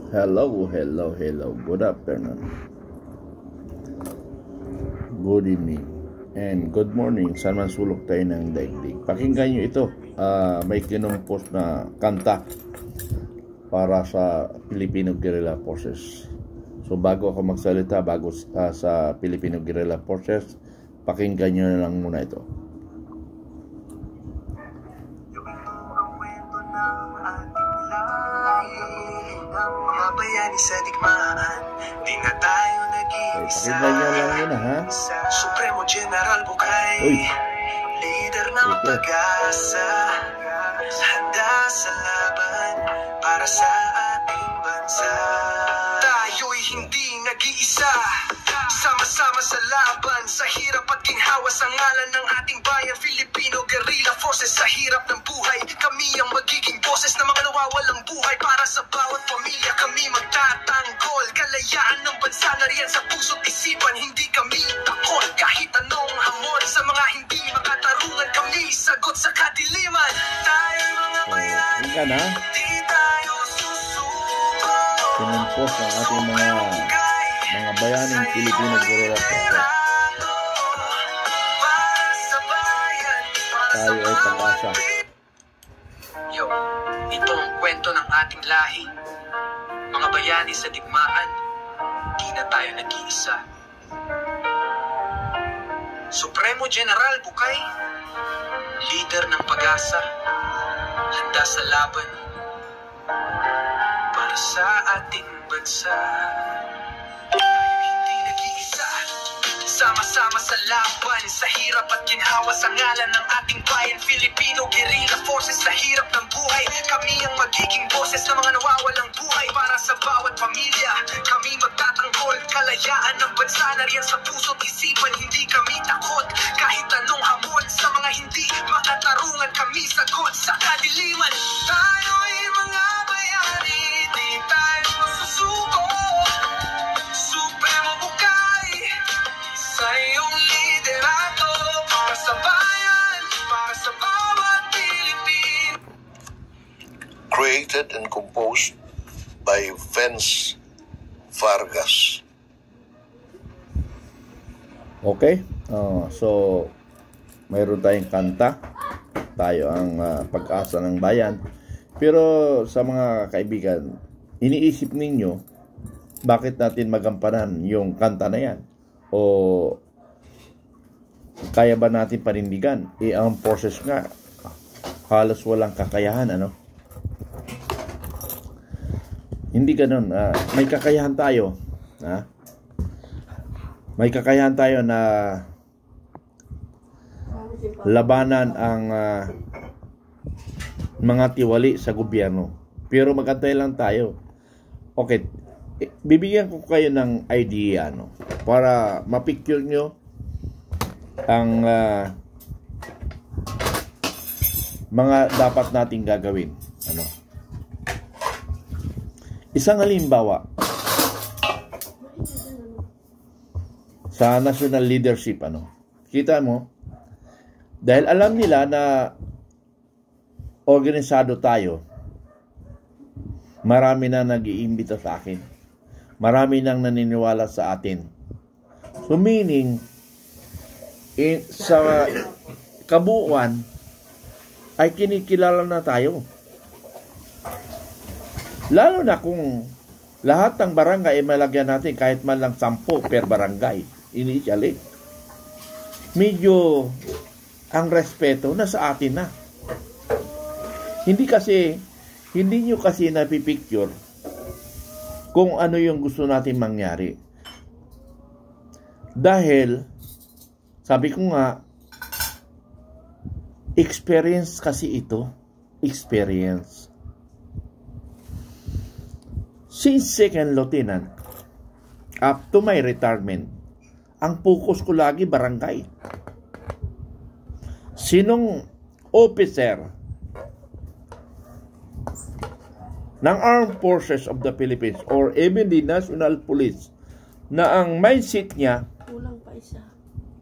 Hello. Good afternoon. Good evening. And good morning. Saan man sulok tayo ng daigdig. Pakinggan nyo ito. May kinumpos na kanta para sa Filipino Guerrilla Forces. So bago ako magsalita, sa Filipino Guerrilla Forces, pakinggan nyo na lang muna ito. Bayani sa digmaan, di na tayo nag-iisa. Supremo General Bukay, leader ng pag-asa, handa sa laban para sa ating bansa. Tayo'y hindi nag-iisa, sama-sama sa laban, sa hirap at ginhawa, sa ngalan ng ating bayan. Filipino Guerrilla Forces, sa hirap ng buhay, kami ang magiging boses ng mga nawawalang buhay. Para sa bawat pamilya kami magtatanggol, kalayaan ng bansa na riyan sa puso't isipan. Hindi kami takot kahit anong hamon, sa mga hindi makatarungan kami sagot sa kadiliman. Tayo mga bayan, hindi tayo susuko. Kinumpos ang ating mga bayaning Filipino Guerrilla Forces. Tayo ay pag-asa. Ito ang kwento ng ating lahi. Mga bayani sa digmaan, di na tayo nag-iisa. Supremo General Bukay, leader ng pag-asa, handa sa laban para sa ating bansa. Sama-sama sa laban, sa hirap at ginhawa, sa ngalan ng ating bayan. Filipino Guerrilla Forces, sa hirap ng buhay, kami ang magiging boses ng mga nawawalang buhay. Para sa bawat pamilya, kami magtatanggol, kalayaan ng bansa na riyan sa puso't isipan. Hindi kami takot kahit anong hamon, sa mga hindi makatarungan kami sagot sa kadiliman. Tayo'y mga bayani, di tayo masusuko. Supremo Bukay, sa iyong liderato, para sa bayan, para sa bawat Pilipino. Created and composed by Vince Vargas. Okay, so mayroon tayong kanta. Tayo ang pag-asa ng bayan. Pero sa mga kaibigan, iniisip ninyo, bakit natin magampanan yung kanta na yan? O kaya ba natin panindigan? Ang forces nga, halos walang kakayahan, ano? Hindi ganun. May kakayahan tayo. May kakayahan tayo na labanan ang mga tiwali sa gobyerno. Pero magantay lang tayo. Okay, bibigyan ko kayo ng idea, no? Para mapicture nyo ang mga dapat nating gagawin. Ano? Isang halimbawa sa national leadership, ano? Kita mo, dahil alam nila na organisado tayo, marami na nag-iimbita sa akin. Marami nang naniniwala sa atin. So meaning, sa kabuuan, ay kinikilala na tayo. Lalo na kung lahat ng barangay ay malagyan natin kahit man lang 10 per barangay. Initially. Medyo ang respeto na sa atin na. Hindi nyo kasi napipicture kung ano yung gusto natin mangyari. Dahil, sabi ko nga, experience kasi ito. Experience. Since second lieutenant, up to my retirement, ang focus ko lagi barangay. Sinong officer ng Armed Forces of the Philippines or even the National Police na ang mindset niya, kulang pa isa,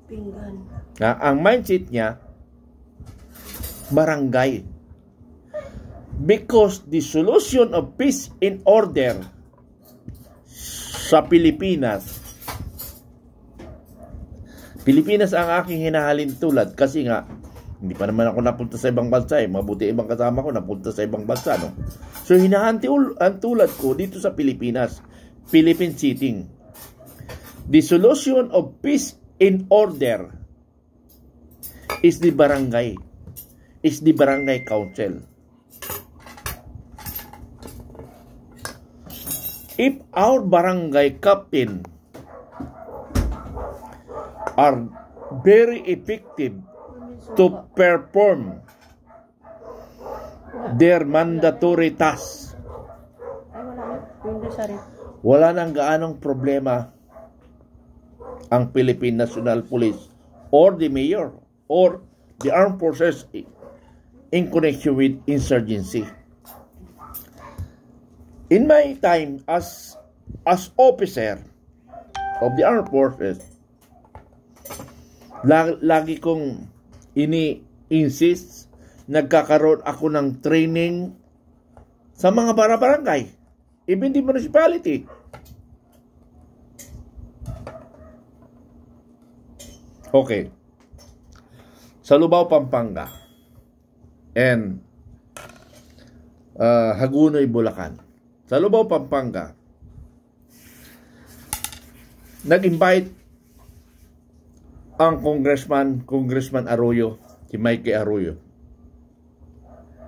pinggan. Ang mindset niya, barangay. Because the solution of peace and order sa Pilipinas. Pilipinas ang aking hinahalin tulad kasi nga hindi pa naman ako napunta sa ibang bansa mabuti ibang kasama ko napunta sa ibang bansa, no? So hinahanti ang tulad ko dito sa Pilipinas, Philippine sitting. The solution of peace and order is the barangay council. If our barangay captain are very effective to perform their mandatory tasks, wala nang gaanong problema ang Philippine National Police or the mayor or the armed forces in connection with insurgency. In my time as officer of the armed forces, lagi kong ini-insist, nagkakaroon ako ng training sa mga barangay, even the municipality. Okay. Sa Lubao, Pampanga and Hagunoy, Bulacan. Sa Lubao, Pampanga, nag-invite ang Congressman Arroyo, si Mikey Arroyo.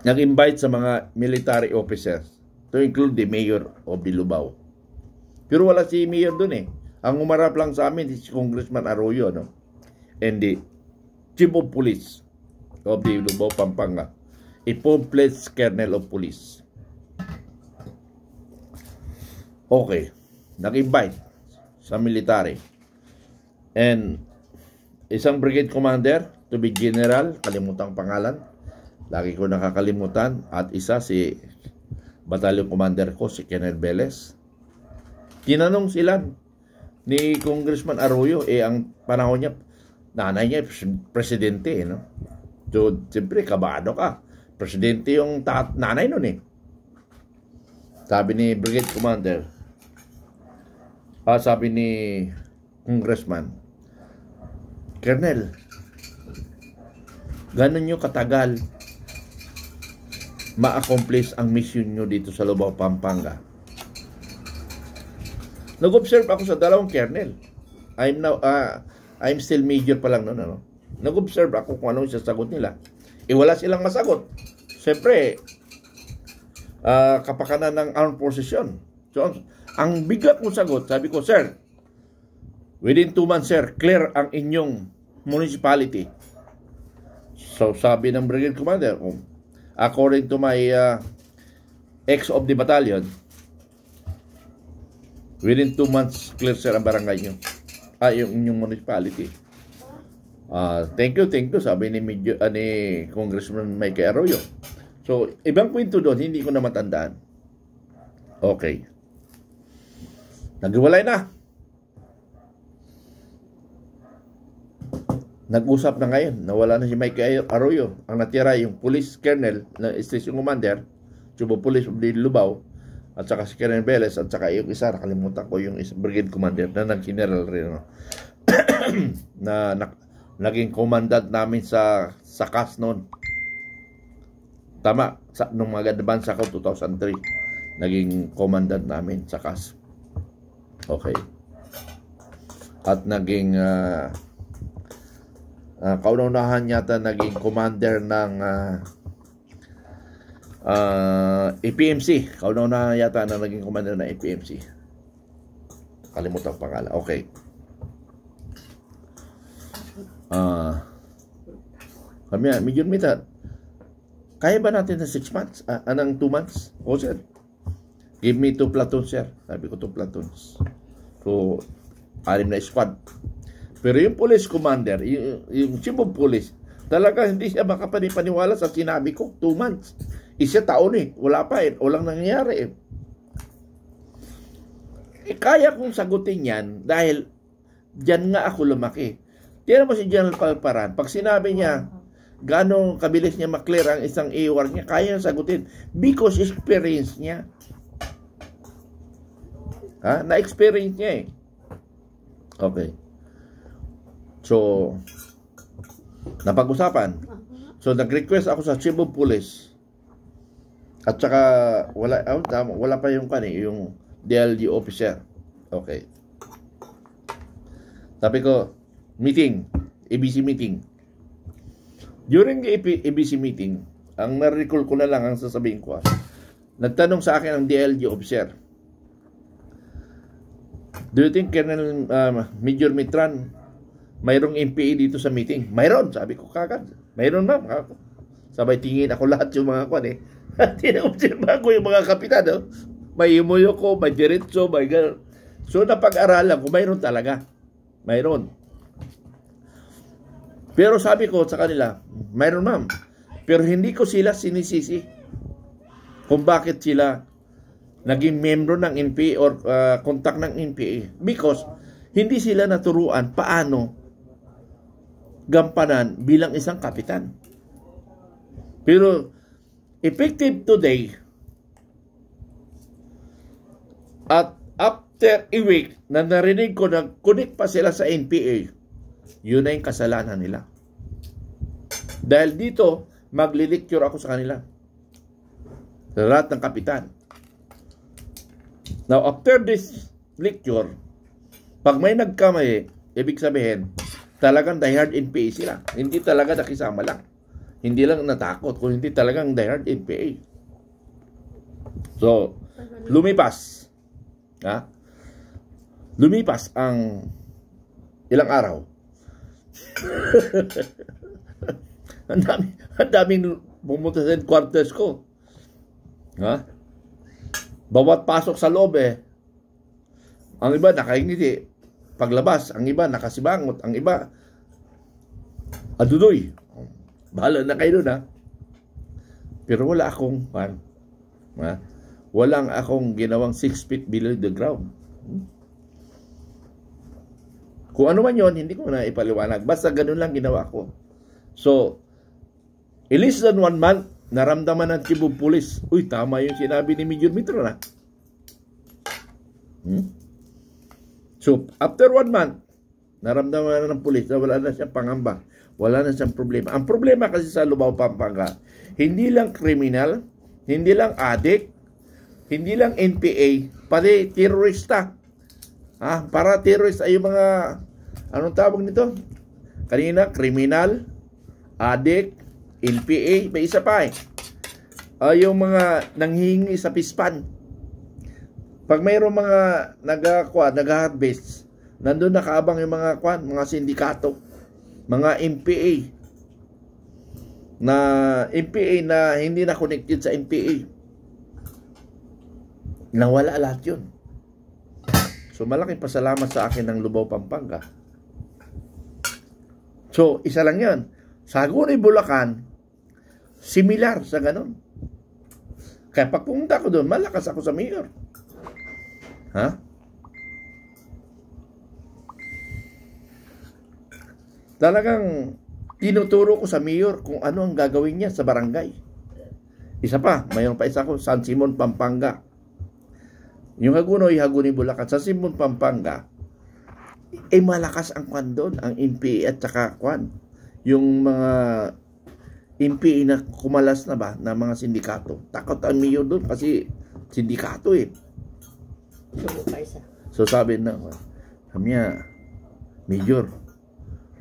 Nag-invite sa mga military officers to include the mayor of the Lubao. Pero wala si mayor dun eh. Ang umarap lang sa amin si Congressman Arroyo, no? And the Chief of Police of the Lubao, Pampanga, a full-fledged colonel of police. Okay, nag-invite sa military. And isang brigade commander, to be general, kalimutan ang pangalan. Lagi ko nakakalimutan. At isa si battalion commander ko, si Colonel Velez. Tinanong sila ni Congressman Arroyo, ang panahon niya, nanay niya, presidente, no? So, siyempre, kabado ka. Presidente yung nanay nun eh. Sabi ni brigade commander, sabi ni Congressman, Colonel, ganon nyo katagal ma-accomplish ang mission nyo dito sa Lubao, Pampanga? Nag-observe ako sa dalawang colonel. I'm still major pa lang noon, ano? Nag-observe ako kung ano yung sasagot nila. Wala silang masagot. Siyempre, kapakanan ng armed forces yun. So, ang bigla kong sagot, sabi ko, sir, within 2 months, sir, clear ang inyong municipality. So, sabi ng brigade commander, according to my ex of the battalion, within 2 months, clear, sir, ang barangay nyo. Yung inyong municipality. Thank you, sabi ni Congressman Mike Arroyo. So, ibang kwento doon, hindi ko na matandaan. Okay. Naghiwalay na. Nag-usap na ngayon. Nawala na si Mike Arroyo. Ang natira yung police colonel na station commander, Chief of Police of the Lubao, at saka si Colonel Velez, at saka yung isa, nakalimutan ko yung brigade commander na nag-general rin. na naging commandant namin sa CAS noon. Tama, nung mag-advance ako 2003, naging commandant namin sa CAS. Okay. At naging kauna-unahan yata naging commander ng APMC. Kauna-unahan yata na naging commander ng APMC. Kalimutan ang pangalan. Okay. Kami medyo mita. Kaya ba natin na 6 months? Anong 2 months? O sir, give me 2 platoons, sir. Sabi ko 2 platoons. So, 6 na squad. Pero yung police commander, yung chief of police, talaga hindi siya makapanipaniwala sa sinabi ko. 2 months. Isa taon eh. Wala pa eh. Walang nangyayari eh. Kaya kong sagutin yan dahil dyan nga ako lumaki. Tiyan mo si General Palparan. Pag sinabi niya, gano'ng kabilis niya maklear ang isang AOR niya, kaya sagutin. Because experience niya. Ha? Na-experience niya eh. Okay. So, napag-usapan. So, nag-request ako sa Chief of Police. At saka, wala pa yung yung DLG officer. Okay. Sabi ko, meeting. ABC meeting. During the ABC meeting, ang na-recall ko na lang ang sasabihin ko. Nagtanong sa akin ang DLG officer, do you think Colonel Major Mitran mayroong MPA dito sa meeting? Mayroon, sabi ko kagad. Mayroon, ma'am. Sabay tingin ako lahat yung mga kwan eh. Tinaobserba ko yung mga kapitan. Oh. May imuyo ko, may diretso, may gano'n. So napag-aralan ko, mayroon talaga. Mayroon. Pero sabi ko sa kanila, mayroon ma'am. Pero hindi ko sila sinisisi kung bakit sila naging membro ng NPA or contact ng NPA. Because hindi sila naturuan paano gampanan bilang isang kapitan. Pero effective today, at after a week na narinig ko na connect pa sila sa NPA, yun na yung kasalanan nila. Dahil dito, magli-lecture ako sa kanila. Sa lahat ng kapitan. Now, after this lecture, pag may nagkamali, ibig sabihin, talagang diehard NPA sila. Hindi talaga nakisama lang. Hindi lang natakot, kung hindi talagang diehard NPA. So, lumipas. Ha? Lumipas ang ilang araw. ang daming pumunta sa headquarters ko. Ha? Bawat pasok sa loob ang iba nakaingiti. Paglabas, ang iba nakasibangot, ang iba adudoy. Bahala na kayo doon, ha? Pero wala akong walang akong ginawang 6 feet below the ground. Kung ano man yon, hindi ko na ipaliwanag. Basta ganun lang ginawa ko. So, in less than 1 month, naramdaman ng Chief of Police, uy, tama yung sinabi ni Major Mitro na. So, after 1 month, naramdaman na ng police na wala na siyang pangamba. Wala na siyang problema. Ang problema kasi sa Lubao, Pampanga, hindi lang kriminal, hindi lang addict, hindi lang NPA, pati terorista. Para terrorist ay yung mga, anong tawag nito? Kanina, kriminal, addict, NPA, may isa pa yung mga nanghihingi sa pispan. Pag mayroong mga nag-harvest, nandun nakaabang yung mga sindikato, mga NPA na hindi na connected sa NPA. Nawala lahat yun. So, malaking pasalamat sa akin ng Lubao, Pampanga. So, isa lang yan. Sa Hagonoy, Bulacan, similar sa ganun. Kaya pag pumunta ko doon, malakas ako sa mayor. Ha? Talagang tinuturo ko sa mayor kung ano ang gagawin niya sa barangay. Isa pa, mayroon pa isa ko, San Simon, Pampanga. Yung Hagonoy, Bulacan, San Simon, Pampanga, malakas ang kwan doon, ang NPA at saka kwan. Yung mga NPA na kumalas na ba, na mga sindikato. Takot ang mayor doon kasi sindikato So sabi na, Major,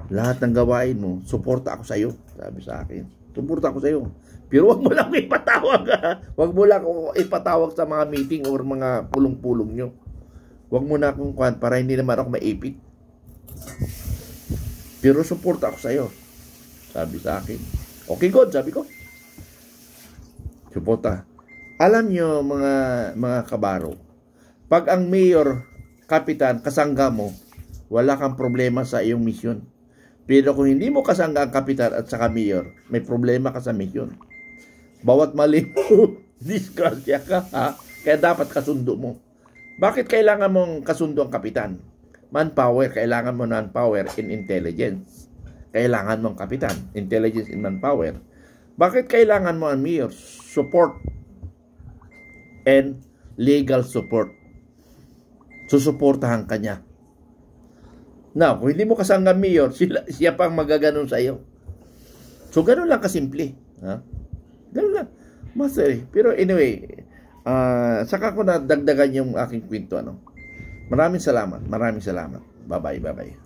lahat ng gawain mo, suporta ako sa iyo. Sabi sa akin, suporta ako sa iyo. Pero wag mo lang ipatawag, ha? Wag mo lang ipatawag sa mga meeting or mga pulong-pulong nyo. Wag mo na akong kwan para hindi naman ako maipit. Pero suporta ako sa iyo. Sabi sa akin. Okay, good, sabi ko. Suporta. Alam nyo, mga kabaro, pag ang mayor, kapitan, kasangga mo, wala kang problema sa iyong misyon. Pero kung hindi mo kasangga ang kapitan at saka mayor, may problema ka sa misyon. Bawat mali mo, disgrasya ka, ha? Kaya dapat kasundo mo. Bakit kailangan mong kasundo ang kapitan? Manpower, kailangan mo manpower in intelligence. Kailangan mong kapitan, intelligence in manpower. Bakit kailangan mo ang mayor? Support and legal support. susuportahan ka niya. Now, kung hindi mo kasangga mayor, siya pang magaganon sa iyo. So, ganun lang kasimple. Ha? Ganun lang. Master, pero anyway, saka ko na dagdagan yung aking kwento. Maraming salamat. Bye-bye.